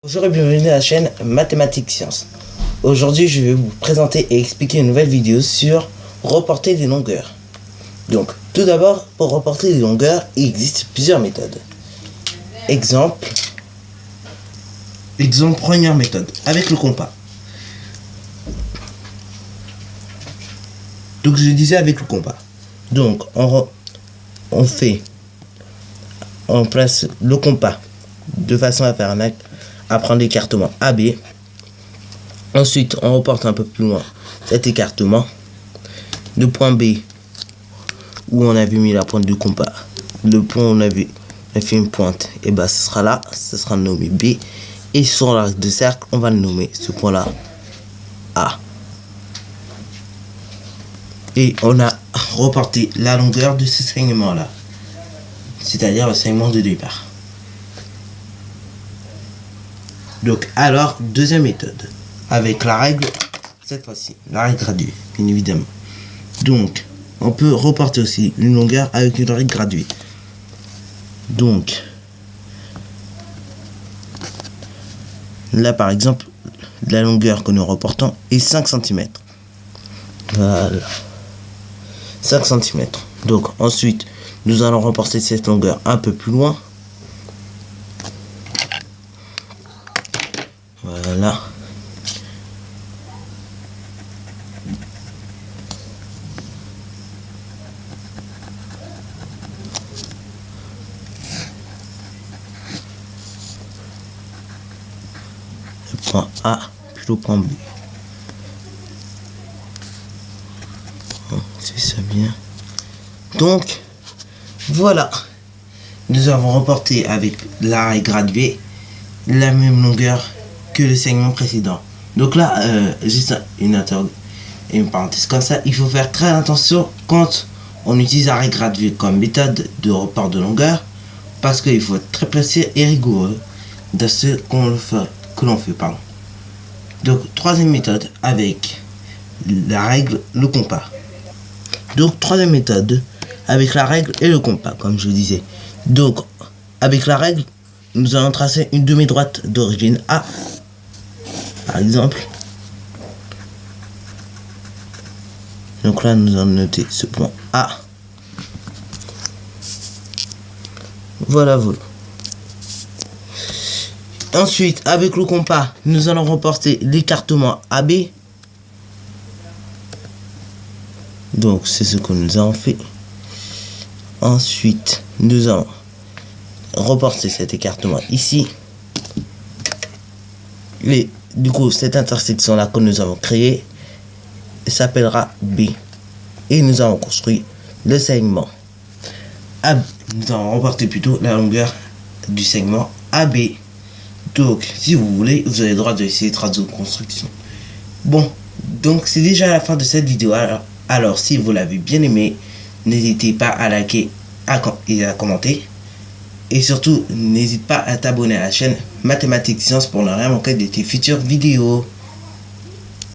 Bonjour et bienvenue à la chaîne Mathématiques Sciences. Aujourd'hui, je vais vous présenter et expliquer une nouvelle vidéo sur reporter des longueurs. Donc, tout d'abord, pour reporter des longueurs, il existe plusieurs méthodes. Exemple, première méthode, avec le compas. Donc, je disais avec le compas. Donc, on place le compas de façon à faire à prendre l'écartement AB. Ensuite, on reporte un peu plus loin cet écartement. Le point B, où on avait mis la pointe du compas, le point où on avait fait une pointe, et ben ce sera là, ce sera nommé B. Et sur l'arc de cercle, on va le nommer ce point là A. Et on a reporté la longueur de ce segment là, c'est-à-dire le segment de départ. Donc, alors, deuxième méthode, avec la règle, cette fois-ci, la règle graduée, bien évidemment. Donc, on peut reporter aussi une longueur avec une règle graduée. Donc, là, par exemple, la longueur que nous reportons est 5 cm. Voilà. 5 cm. Donc, ensuite, nous allons reporter cette longueur un peu plus loin. Voilà. Le point A puis le point B. C'est ça bien. Donc, voilà. Nous avons reporté avec la règle graduée la même longueur que le segment précédent. Donc là, juste une parenthèse comme ça, il faut faire très attention quand on utilise la règle graduée comme méthode de report de longueur, parce qu'il faut être très précis et rigoureux dans ce que l'on fait. Donc, troisième méthode avec la règle, le compas. Donc, troisième méthode avec la règle et le compas, comme je disais. Donc, avec la règle, nous allons tracer une demi-droite d'origine A, par exemple. Donc là, nous allons noter ce point A. Voilà. Ensuite, avec le compas, nous allons reporter l'écartement AB. Donc, c'est ce que nous avons fait. Ensuite, nous allons reporter cet écartement ici. Et du coup, cette intersection là que nous avons créée s'appellera B. Et nous avons construit le segment AB. Nous avons reporté plutôt la longueur du segment AB. Donc, si vous voulez, vous avez le droit d'essayer de traduire construction. Bon, donc c'est déjà la fin de cette vidéo. Alors si vous l'avez bien aimé, n'hésitez pas à liker et à commenter. Et surtout, n'hésite pas à t'abonner à la chaîne Mathématiques Sciences pour ne rien manquer de tes futures vidéos.